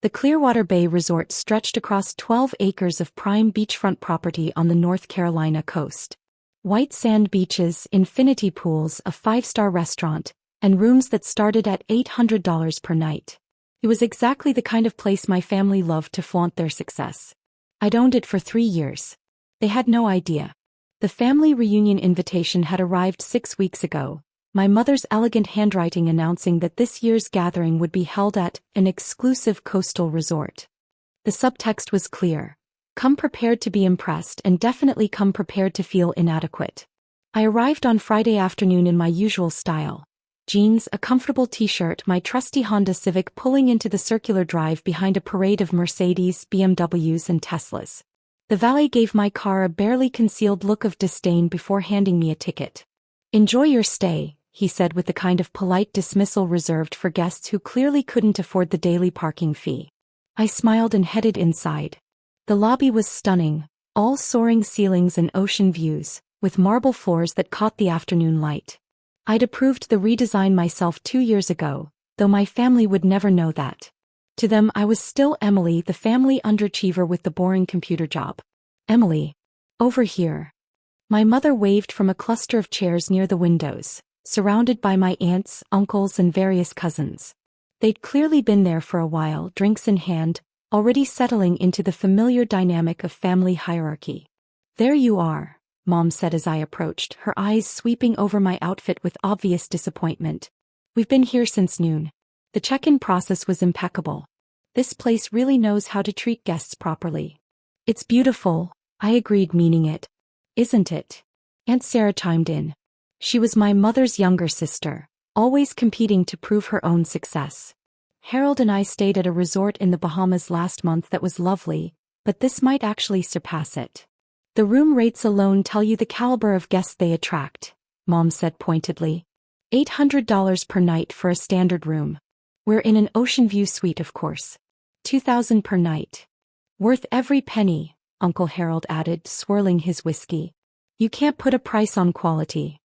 The Clearwater Bay Resort stretched across 12 acres of prime beachfront property on the North Carolina coast. White sand beaches, infinity pools, a five-star restaurant, and rooms that started at $800 per night. It was exactly the kind of place my family loved to flaunt their success. I'd owned it for 3 years. They had no idea. The family reunion invitation had arrived 6 weeks ago, my mother's elegant handwriting announcing that this year's gathering would be held at an exclusive coastal resort. The subtext was clear. Come prepared to be impressed and definitely come prepared to feel inadequate. I arrived on Friday afternoon in my usual style. Jeans, a comfortable t-shirt, my trusty Honda Civic pulling into the circular drive behind a parade of Mercedes, BMWs and Teslas. The valet gave my car a barely concealed look of disdain before handing me a ticket. "Enjoy your stay," he said with the kind of polite dismissal reserved for guests who clearly couldn't afford the daily parking fee. I smiled and headed inside. The lobby was stunning, all soaring ceilings and ocean views, with marble floors that caught the afternoon light. I'd approved the redesign myself 2 years ago, though my family would never know that. To them I was still Emily, the family underachiever with the boring computer job. "Emily. Over here." My mother waved from a cluster of chairs near the windows, surrounded by my aunts, uncles and various cousins. They'd clearly been there for a while, drinks in hand, already settling into the familiar dynamic of family hierarchy. "There you are," Mom said as I approached, her eyes sweeping over my outfit with obvious disappointment. "We've been here since noon." The check-in process was impeccable. This place really knows how to treat guests properly. "It's beautiful," I agreed, meaning it. "Isn't it?" Aunt Sarah chimed in. She was my mother's younger sister, always competing to prove her own success. "Harold and I stayed at a resort in the Bahamas last month that was lovely, but this might actually surpass it. The room rates alone tell you the caliber of guests they attract," Mom said pointedly. $800 per night for a standard room. We're in an ocean view suite, of course. $2,000 per night. Worth every penny," Uncle Harold added, swirling his whiskey. "You can't put a price on quality."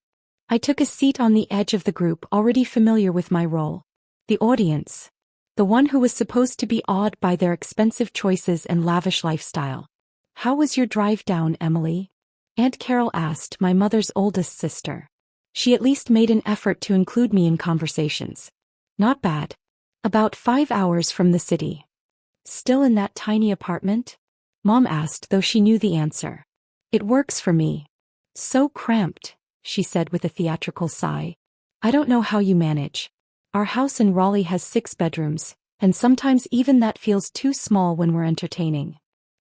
I took a seat on the edge of the group, already familiar with my role. The audience. The one who was supposed to be awed by their expensive choices and lavish lifestyle. "How was your drive down, Emily?" Aunt Carol asked, my mother's oldest sister. She at least made an effort to include me in conversations. "Not bad. About 5 hours from the city." "Still in that tiny apartment?" Mom asked, though she knew the answer. "It works for me." "So cramped," she said with a theatrical sigh. "I don't know how you manage. Our house in Raleigh has 6 bedrooms, and sometimes even that feels too small when we're entertaining."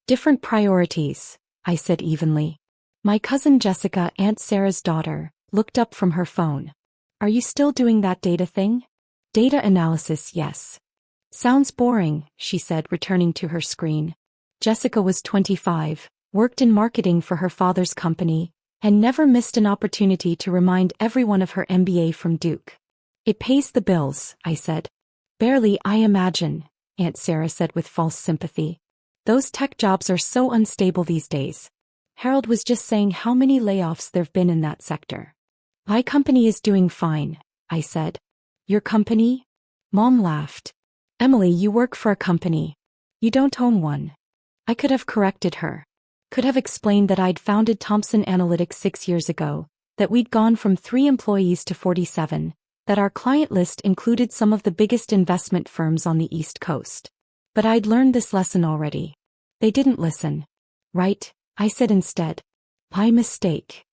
"Different priorities," I said evenly. My cousin Jessica, Aunt Sarah's daughter, looked up from her phone. "Are you still doing that data thing?" "Data analysis, yes." "Sounds boring," she said, returning to her screen. Jessica was 25, worked in marketing for her father's company, and never missed an opportunity to remind everyone of her MBA from Duke. "It pays the bills," I said. "Barely, I imagine," Aunt Sarah said with false sympathy. "Those tech jobs are so unstable these days. Harold was just saying how many layoffs there've been in that sector." "My company is doing fine," I said. "Your company?" Mom laughed. "Emily, you work for a company. You don't own one." I could have corrected her. Could have explained that I'd founded Thomson Analytics 6 years ago, that we'd gone from 3 employees to 47, that our client list included some of the biggest investment firms on the East Coast. But I'd learned this lesson already. They didn't listen. "Right," I said instead. "My mistake."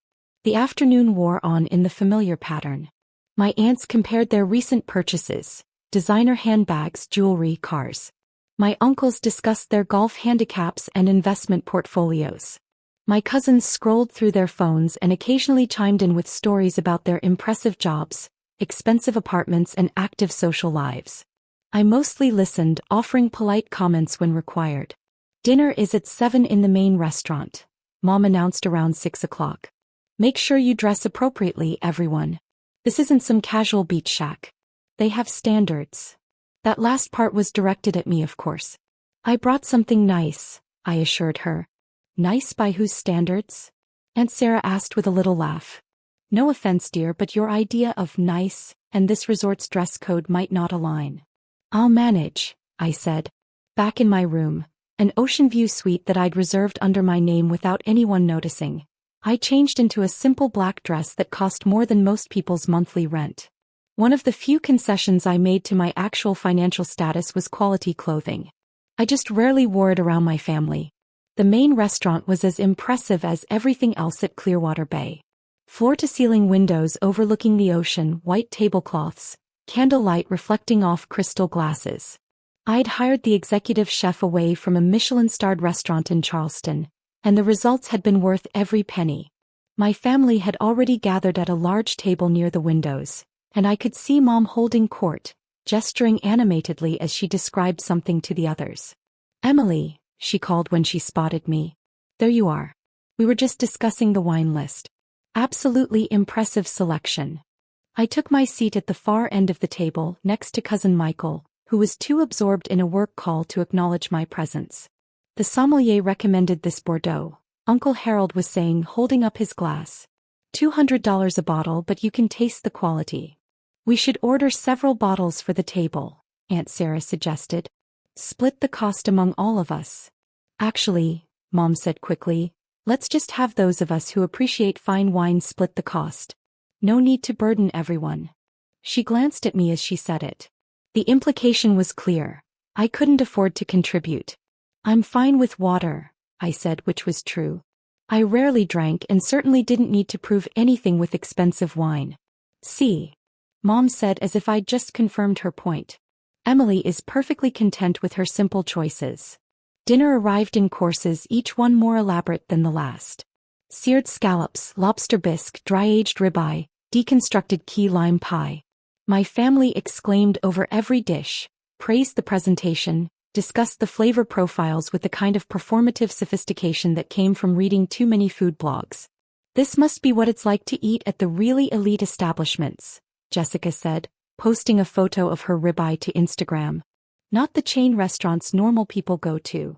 The afternoon wore on in the familiar pattern. My aunts compared their recent purchases, designer handbags, jewelry, cars. My uncles discussed their golf handicaps and investment portfolios. My cousins scrolled through their phones and occasionally chimed in with stories about their impressive jobs, expensive apartments and active social lives. I mostly listened, offering polite comments when required. "Dinner is at 7 in the main restaurant," Mom announced around 6 o'clock. "Make sure you dress appropriately, everyone. This isn't some casual beach shack. They have standards." That last part was directed at me, of course. "I brought something nice," I assured her. "Nice by whose standards?" Aunt Sarah asked with a little laugh. "No offense, dear, but your idea of nice and this resort's dress code might not align." "I'll manage," I said. Back in my room, an ocean view suite that I'd reserved under my name without anyone noticing, I changed into a simple black dress that cost more than most people's monthly rent. One of the few concessions I made to my actual financial status was quality clothing. I just rarely wore it around my family. The main restaurant was as impressive as everything else at Clearwater Bay. Floor-to-ceiling windows overlooking the ocean, white tablecloths, candlelight reflecting off crystal glasses. I'd hired the executive chef away from a Michelin-starred restaurant in Charleston, and the results had been worth every penny. My family had already gathered at a large table near the windows, and I could see Mom holding court, gesturing animatedly as she described something to the others. "Emily," she called when she spotted me. "There you are. We were just discussing the wine list. Absolutely impressive selection." I took my seat at the far end of the table next to Cousin Michael, who was too absorbed in a work call to acknowledge my presence. "The sommelier recommended this Bordeaux," Uncle Harold was saying, holding up his glass. $200 a bottle, but you can taste the quality. "We should order several bottles for the table," Aunt Sarah suggested. "Split the cost among all of us." "Actually," Mom said quickly, "let's just have those of us who appreciate fine wine split the cost. No need to burden everyone." She glanced at me as she said it. The implication was clear. I couldn't afford to contribute. "I'm fine with water," I said, which was true. I rarely drank and certainly didn't need to prove anything with expensive wine. "See," Mom said as if I'd just confirmed her point. "Emily is perfectly content with her simple choices." Dinner arrived in courses, each one more elaborate than the last. Seared scallops, lobster bisque, dry-aged ribeye, deconstructed key lime pie. My family exclaimed over every dish, praised the presentation, discussed the flavor profiles with the kind of performative sophistication that came from reading too many food blogs. "This must be what it's like to eat at the really elite establishments," Jessica said, posting a photo of her ribeye to Instagram. "Not the chain restaurants normal people go to."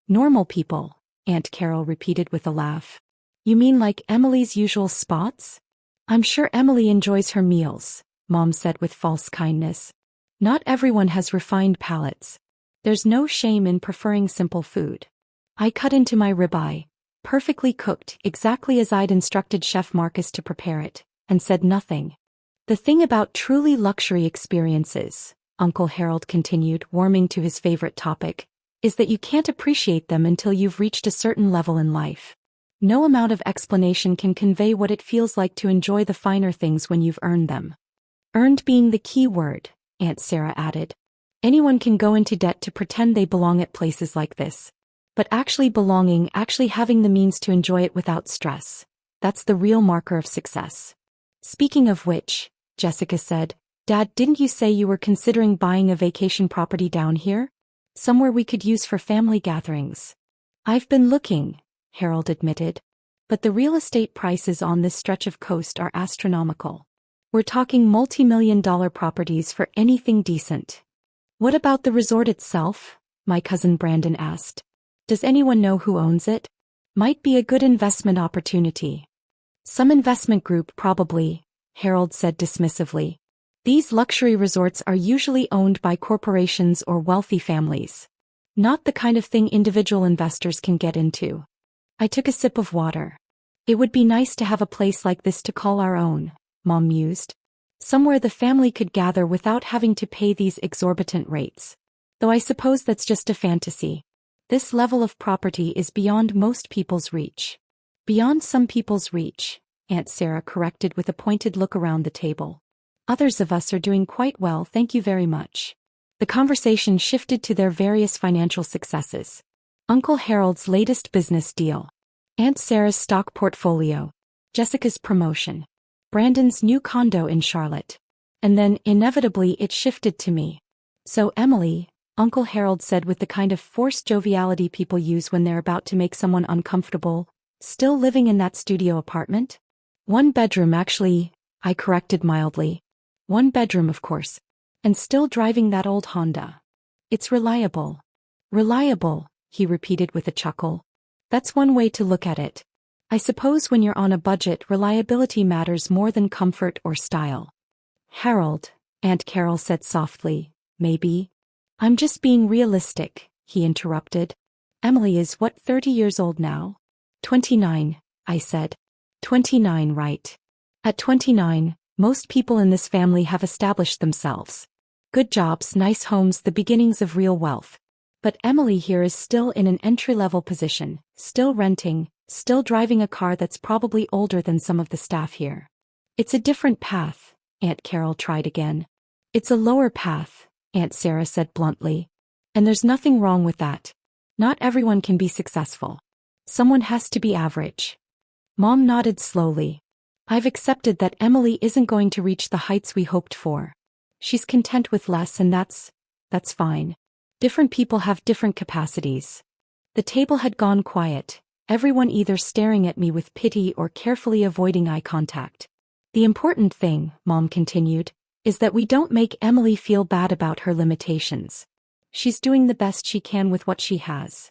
"Normal people," Aunt Carol repeated with a laugh. "You mean like Emily's usual spots?" "I'm sure Emily enjoys her meals," Mom said with false kindness. "Not everyone has refined palates. There's no shame in preferring simple food." I cut into my ribeye, perfectly cooked, exactly as I'd instructed Chef Marcus to prepare it, and said nothing. "The thing about truly luxury experiences," Uncle Harold continued, warming to his favorite topic, "is that you can't appreciate them until you've reached a certain level in life. No amount of explanation can convey what it feels like to enjoy the finer things when you've earned them." "Earned being the key word," Aunt Sarah added. "Anyone can go into debt to pretend they belong at places like this. But actually belonging, actually having the means to enjoy it without stress, that's the real marker of success." "Speaking of which," Jessica said, "Dad, didn't you say you were considering buying a vacation property down here? Somewhere we could use for family gatherings." "I've been looking," Harold admitted. "But the real estate prices on this stretch of coast are astronomical. We're talking multi-million-dollar properties for anything decent." "What about the resort itself?" my cousin Brandon asked. "Does anyone know who owns it? Might be a good investment opportunity." "Some investment group probably," Harold said dismissively. "These luxury resorts are usually owned by corporations or wealthy families. Not the kind of thing individual investors can get into." I took a sip of water. "It would be nice to have a place like this to call our own," Mom mused. "Somewhere the family could gather without having to pay these exorbitant rates. Though I suppose that's just a fantasy. This level of property is beyond most people's reach." "Beyond some people's reach," Aunt Sarah corrected with a pointed look around the table. "Others of us are doing quite well, thank you very much." The conversation shifted to their various financial successes. Uncle Harold's latest business deal. Aunt Sarah's stock portfolio. Jessica's promotion. Brandon's new condo in Charlotte. And then, inevitably, it shifted to me. "So, Emily," Uncle Harold said with the kind of forced joviality people use when they're about to make someone uncomfortable, "still living in that studio apartment?" "One bedroom actually," I corrected mildly. "One bedroom, of course. And still driving that old Honda. It's reliable." "Reliable," he repeated with a chuckle. "That's one way to look at it. I suppose when you're on a budget, reliability matters more than comfort or style." "Harold," Aunt Carol said softly, "maybe." "I'm just being realistic," he interrupted. Emily is what, 30 years old now? 29, I said. 29, right. At 29, most people in this family have established themselves. Good jobs, nice homes, the beginnings of real wealth. But Emily here is still in an entry-level position, still renting, still driving a car that's probably older than some of the staff here. It's a different path, Aunt Carol tried again. It's a lower path, Aunt Sarah said bluntly. And there's nothing wrong with that. Not everyone can be successful. Someone has to be average. Mom nodded slowly. I've accepted that Emily isn't going to reach the heights we hoped for. She's content with less, and that's fine. Different people have different capacities. The table had gone quiet, everyone either staring at me with pity or carefully avoiding eye contact. The important thing, Mom continued, is that we don't make Emily feel bad about her limitations. She's doing the best she can with what she has.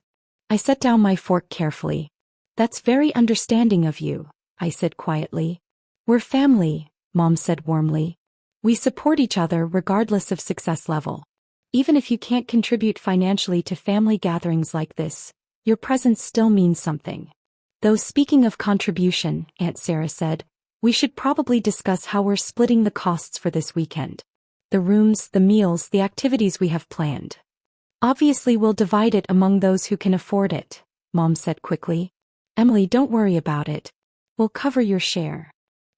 I set down my fork carefully. That's very understanding of you, I said quietly. We're family, Mom said warmly. We support each other regardless of success level. Even if you can't contribute financially to family gatherings like this, your presence still means something. Though speaking of contribution, Aunt Sarah said, we should probably discuss how we're splitting the costs for this weekend. The rooms, the meals, the activities we have planned. Obviously we'll divide it among those who can afford it, Mom said quickly. Emily, don't worry about it. We'll cover your share.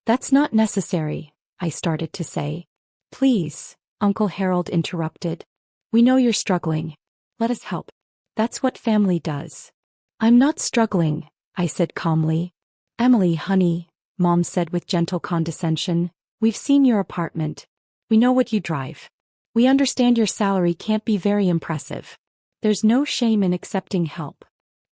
That's not necessary, I started to say. Please, Uncle Harold interrupted. We know you're struggling. Let us help. That's what family does. I'm not struggling, I said calmly. Emily, honey, Mom said with gentle condescension, we've seen your apartment. We know what you drive. We understand your salary can't be very impressive. There's no shame in accepting help.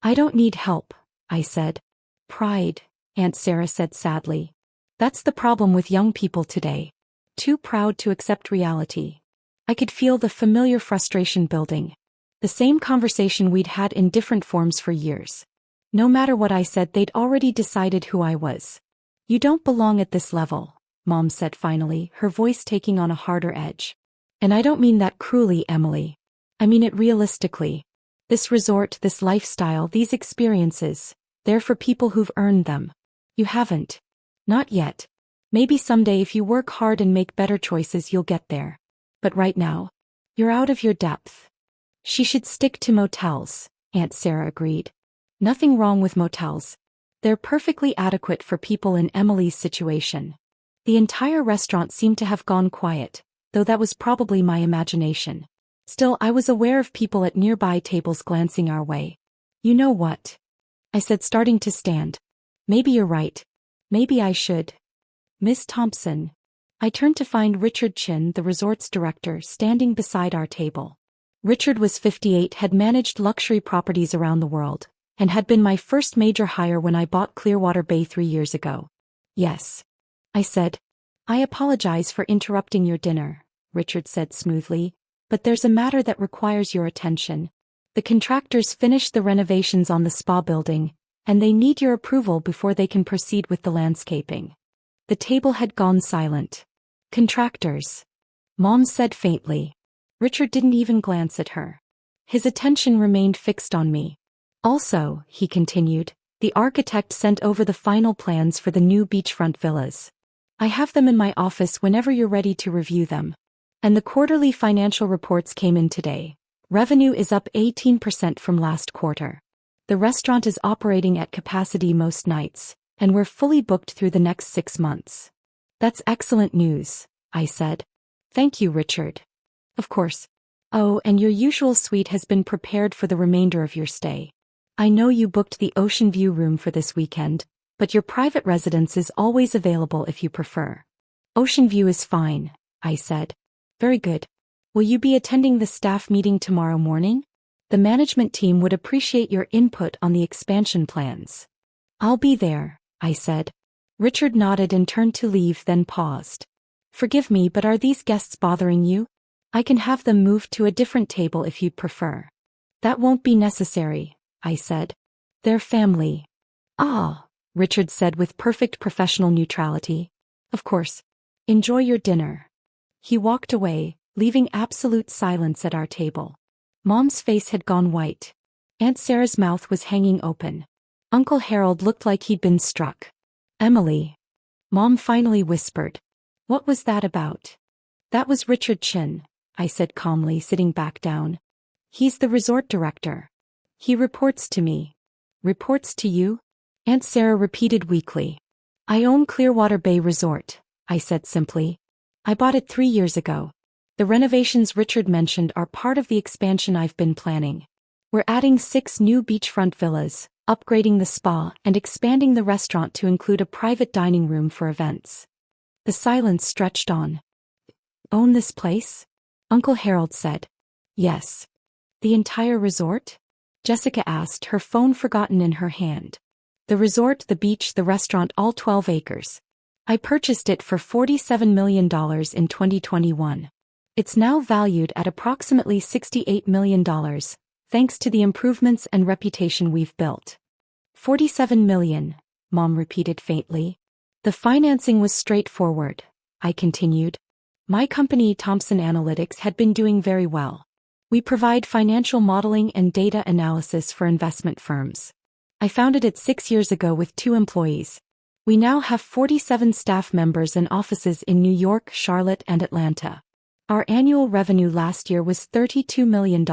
I don't need help, I said. Pride, Aunt Sarah said sadly. That's the problem with young people today. Too proud to accept reality. I could feel the familiar frustration building. The same conversation we'd had in different forms for years. No matter what I said, they'd already decided who I was. You don't belong at this level, Mom said finally, her voice taking on a harder edge. And I don't mean that cruelly, Emily. I mean it realistically. This resort, this lifestyle, these experiences, they're for people who've earned them. You haven't. Not yet. Maybe someday if you work hard and make better choices you'll get there. But right now, you're out of your depth. She should stick to motels, Aunt Sarah agreed. Nothing wrong with motels. They're perfectly adequate for people in Emily's situation. The entire restaurant seemed to have gone quiet, though that was probably my imagination. Still, I was aware of people at nearby tables glancing our way. You know what? I said, starting to stand. Maybe you're right. Maybe I should. Miss Thompson. I turned to find Richard Chin, the resort's director, standing beside our table. Richard was 58, had managed luxury properties around the world, and had been my first major hire when I bought Clearwater Bay 3 years ago. Yes. I said. I apologize for interrupting your dinner, Richard said smoothly, but there's a matter that requires your attention. The contractors finished the renovations on the spa building, and they need your approval before they can proceed with the landscaping. The table had gone silent. Contractors. Mom said faintly. Richard didn't even glance at her. His attention remained fixed on me. Also, he continued, the architect sent over the final plans for the new beachfront villas. I have them in my office whenever you're ready to review them. And the quarterly financial reports came in today. Revenue is up 18% from last quarter. The restaurant is operating at capacity most nights, and we're fully booked through the next 6 months. That's excellent news, I said. Thank you, Richard. Of course. Oh, and your usual suite has been prepared for the remainder of your stay. I know you booked the ocean view room for this weekend, but your private residence is always available if you prefer. Ocean view is fine, I said. Very good. Will you be attending the staff meeting tomorrow morning? The management team would appreciate your input on the expansion plans. I'll be there, I said. Richard nodded and turned to leave, then paused. Forgive me, but are these guests bothering you? I can have them moved to a different table if you'd prefer. That won't be necessary, I said. They're family. Ah, Richard said with perfect professional neutrality. Of course. Enjoy your dinner. He walked away, leaving absolute silence at our table. Mom's face had gone white. Aunt Sarah's mouth was hanging open. Uncle Harold looked like he'd been struck. Emily. Mom finally whispered. What was that about? That was Richard Chin, I said calmly, sitting back down. He's the resort director. He reports to me. Reports to you? Aunt Sarah repeated weakly. I own Clearwater Bay Resort, I said simply. I bought it 3 years ago. The renovations Richard mentioned are part of the expansion I've been planning. We're adding 6 new beachfront villas, upgrading the spa, and expanding the restaurant to include a private dining room for events. The silence stretched on. Own this place? Uncle Harold said. Yes. The entire resort? Jessica asked, her phone forgotten in her hand. The resort, the beach, the restaurant, all 12 acres. I purchased it for $47 million in 2021. It's now valued at approximately $68 million, thanks to the improvements and reputation we've built. 47 million, Mom repeated faintly. The financing was straightforward, I continued. My company, Thomson Analytics, had been doing very well. We provide financial modeling and data analysis for investment firms. I founded it 6 years ago with 2 employees. We now have 47 staff members and offices in New York, Charlotte, and Atlanta. Our annual revenue last year was $32 million.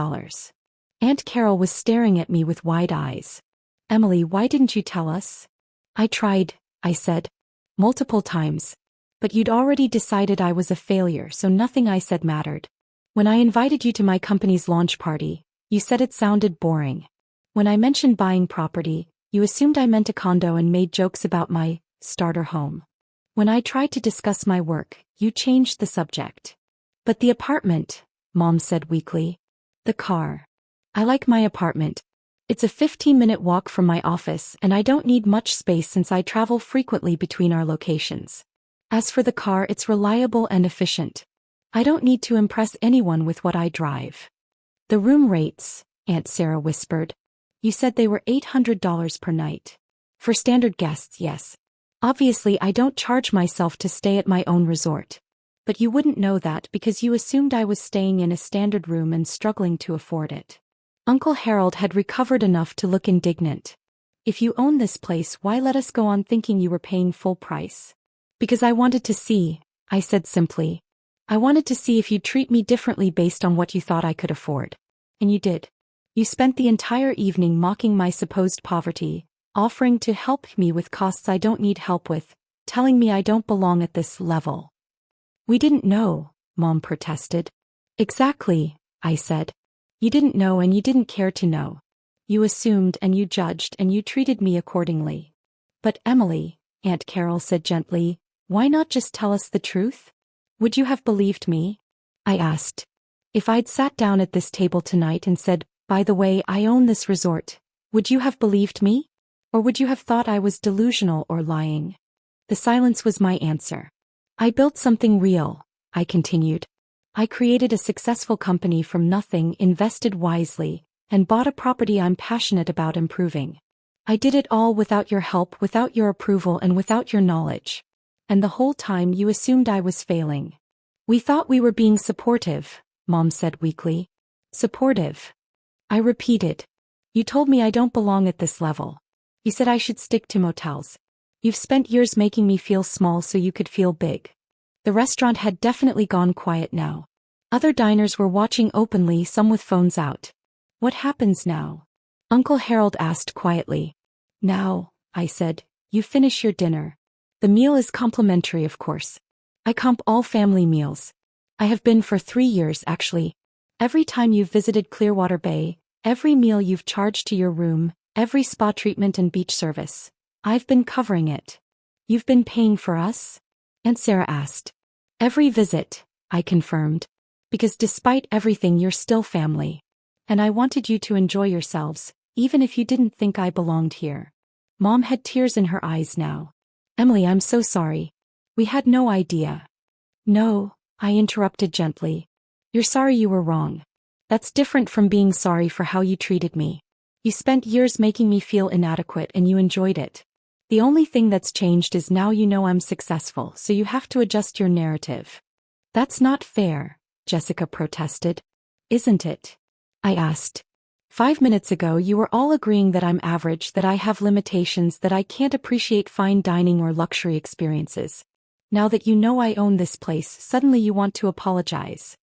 Aunt Carol was staring at me with wide eyes. Emily, why didn't you tell us? I tried, I said. Multiple times. But you'd already decided I was a failure, so nothing I said mattered. When I invited you to my company's launch party, you said it sounded boring. When I mentioned buying property, you assumed I meant a condo and made jokes about my starter home. When I tried to discuss my work, you changed the subject. But the apartment, Mom said weakly. The car. I like my apartment. It's a 15-minute walk from my office and I don't need much space since I travel frequently between our locations. As for the car, it's reliable and efficient. I don't need to impress anyone with what I drive. The room rates, Aunt Sarah whispered. You said they were $800 per night. For standard guests, yes. Obviously, I don't charge myself to stay at my own resort. But you wouldn't know that because you assumed I was staying in a standard room and struggling to afford it. Uncle Harold had recovered enough to look indignant. If you own this place, why let us go on thinking you were paying full price? Because I wanted to see, I said simply. I wanted to see if you'd treat me differently based on what you thought I could afford. And you did. You spent the entire evening mocking my supposed poverty, offering to help me with costs I don't need help with, telling me I don't belong at this level. We didn't know, Mom protested. Exactly, I said. You didn't know and you didn't care to know. You assumed and you judged and you treated me accordingly. But Emily, Aunt Carol said gently, why not just tell us the truth? Would you have believed me? I asked. If I'd sat down at this table tonight and said, by the way, I own this resort, would you have believed me? Or would you have thought I was delusional or lying? The silence was my answer. I built something real, I continued. I created a successful company from nothing, invested wisely, and bought a property I'm passionate about improving. I did it all without your help, without your approval, and without your knowledge. And the whole time you assumed I was failing. We thought we were being supportive, Mom said weakly. Supportive. I repeated. You told me I don't belong at this level. You said I should stick to motels. You've spent years making me feel small so you could feel big. The restaurant had definitely gone quiet now. Other diners were watching openly, some with phones out. What happens now? Uncle Harold asked quietly. Now, I said, you finish your dinner. The meal is complimentary, of course. I comp all family meals. I have been for 3 years, actually. Every time you've visited Clearwater Bay, every meal you've charged to your room, every spa treatment and beach service. I've been covering it. You've been paying for us? Aunt Sarah asked. Every visit, I confirmed. Because despite everything, you're still family. And I wanted you to enjoy yourselves, even if you didn't think I belonged here. Mom had tears in her eyes now. Emily, I'm so sorry. We had no idea. No, I interrupted gently. You're sorry you were wrong. That's different from being sorry for how you treated me. You spent years making me feel inadequate and you enjoyed it. The only thing that's changed is now you know I'm successful, so you have to adjust your narrative. That's not fair, Jessica protested. Isn't it? I asked. 5 minutes ago you were all agreeing that I'm average, that I have limitations, that I can't appreciate fine dining or luxury experiences. Now that you know I own this place, suddenly you want to apologize.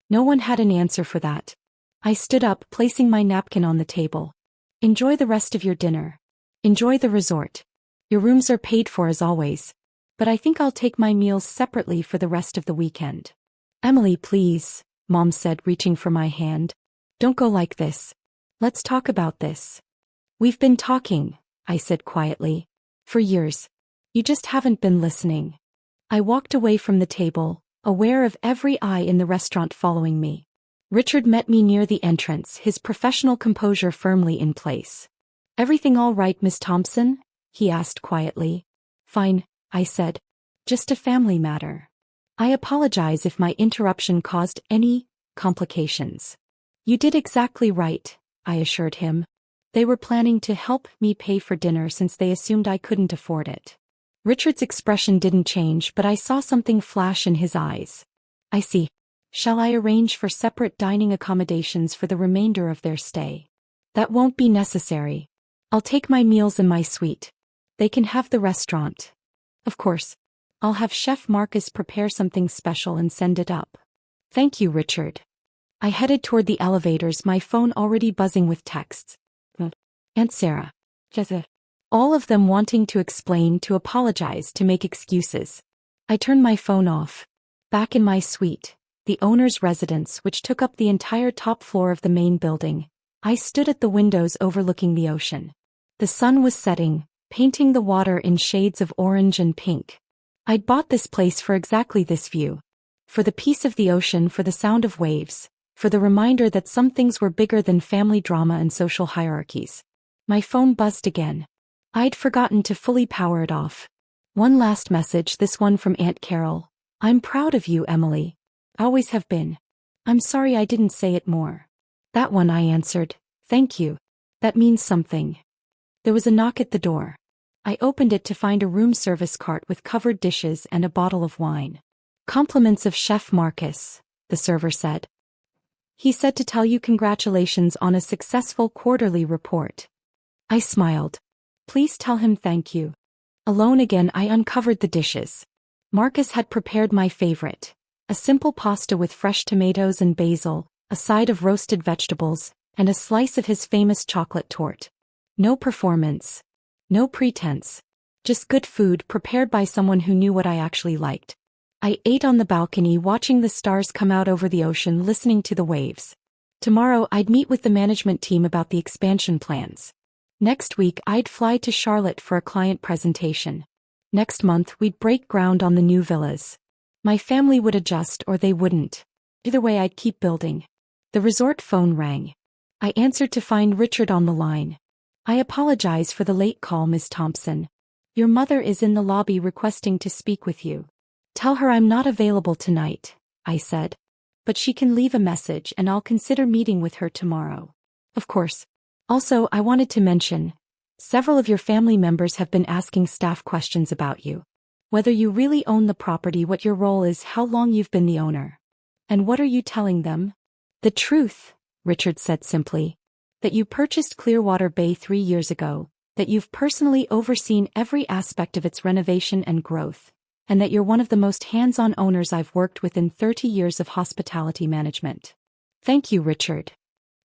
No one had an answer for that. I stood up, placing my napkin on the table. Enjoy the rest of your dinner. Enjoy the resort. Your rooms are paid for as always. But I think I'll take my meals separately for the rest of the weekend. Emily, please, Mom said, reaching for my hand. Don't go like this. Let's talk about this. We've been talking, I said quietly. For years. You just haven't been listening. I walked away from the table, aware of every eye in the restaurant following me. Richard met me near the entrance, his professional composure firmly in place. Everything all right, Miss Thompson? He asked quietly. Fine, I said. Just a family matter. I apologize if my interruption caused any complications. You did exactly right, I assured him. They were planning to help me pay for dinner since they assumed I couldn't afford it. Richard's expression didn't change, but I saw something flash in his eyes. I see. Shall I arrange for separate dining accommodations for the remainder of their stay? That won't be necessary. I'll take my meals in my suite. They can have the restaurant. Of course. I'll have Chef Marcus prepare something special and send it up. Thank you, Richard. I headed toward the elevators, my phone already buzzing with texts. Aunt Sarah. All of them wanting to explain, to apologize, to make excuses. I turned my phone off. Back in my suite, the owner's residence, which took up the entire top floor of the main building, I stood at the windows overlooking the ocean. The sun was setting, painting the water in shades of orange and pink. I'd bought this place for exactly this view. For the peace of the ocean, for the sound of waves, for the reminder that some things were bigger than family drama and social hierarchies. My phone buzzed again. I'd forgotten to fully power it off. One last message, this one from Aunt Carol. I'm proud of you, Emily. Always have been. I'm sorry I didn't say it more. That one, I answered. Thank you. That means something. There was a knock at the door. I opened it to find a room service cart with covered dishes and a bottle of wine. Compliments of Chef Marcus, the server said. He said to tell you congratulations on a successful quarterly report. I smiled. Please tell him thank you. Alone again, I uncovered the dishes. Marcus had prepared my favorite. A simple pasta with fresh tomatoes and basil, a side of roasted vegetables, and a slice of his famous chocolate torte. No performance. No pretense. Just good food prepared by someone who knew what I actually liked. I ate on the balcony, watching the stars come out over the ocean, listening to the waves. Tomorrow I'd meet with the management team about the expansion plans. Next week I'd fly to Charlotte for a client presentation. Next month we'd break ground on the new villas. My family would adjust or they wouldn't. Either way I'd keep building. The resort phone rang. I answered to find Richard on the line. I apologize for the late call, Miss Thompson. Your mother is in the lobby requesting to speak with you. Tell her I'm not available tonight, I said. But she can leave a message and I'll consider meeting with her tomorrow. Of course. Also, I wanted to mention, several of your family members have been asking staff questions about you. Whether you really own the property, what your role is, how long you've been the owner. And what are you telling them? The truth, Richard said simply. That you purchased Clearwater Bay 3 years ago, that you've personally overseen every aspect of its renovation and growth, and that you're one of the most hands-on owners I've worked with in 30 years of hospitality management. Thank you, Richard.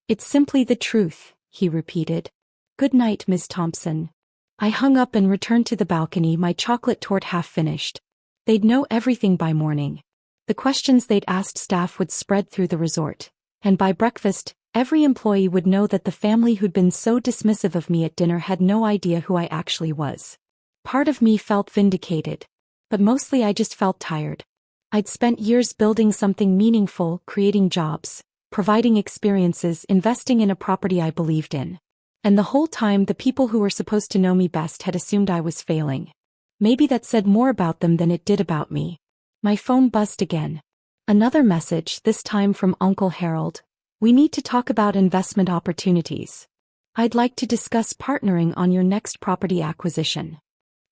It's simply the truth, he repeated. Good night, Miss Thompson. I hung up and returned to the balcony, my chocolate torte half finished. They'd know everything by morning. The questions they'd asked staff would spread through the resort, and by breakfast, every employee would know that the family who'd been so dismissive of me at dinner had no idea who I actually was. Part of me felt vindicated, but mostly I just felt tired. I'd spent years building something meaningful, creating jobs, providing experiences, investing in a property I believed in. And the whole time the people who were supposed to know me best had assumed I was failing. Maybe that said more about them than it did about me. My phone buzzed again. Another message, this time from Uncle Harold. We need to talk about investment opportunities. I'd like to discuss partnering on your next property acquisition.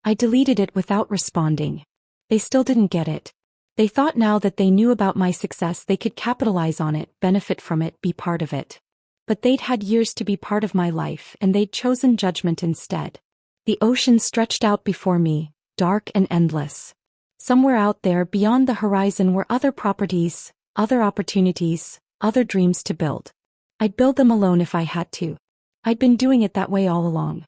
I deleted it without responding. They still didn't get it. They thought now that they knew about my success they could capitalize on it, benefit from it, be part of it. But they'd had years to be part of my life and they'd chosen judgment instead. The ocean stretched out before me, dark and endless. Somewhere out there beyond the horizon were other properties, other opportunities, other dreams to build. I'd build them alone if I had to. I'd been doing it that way all along.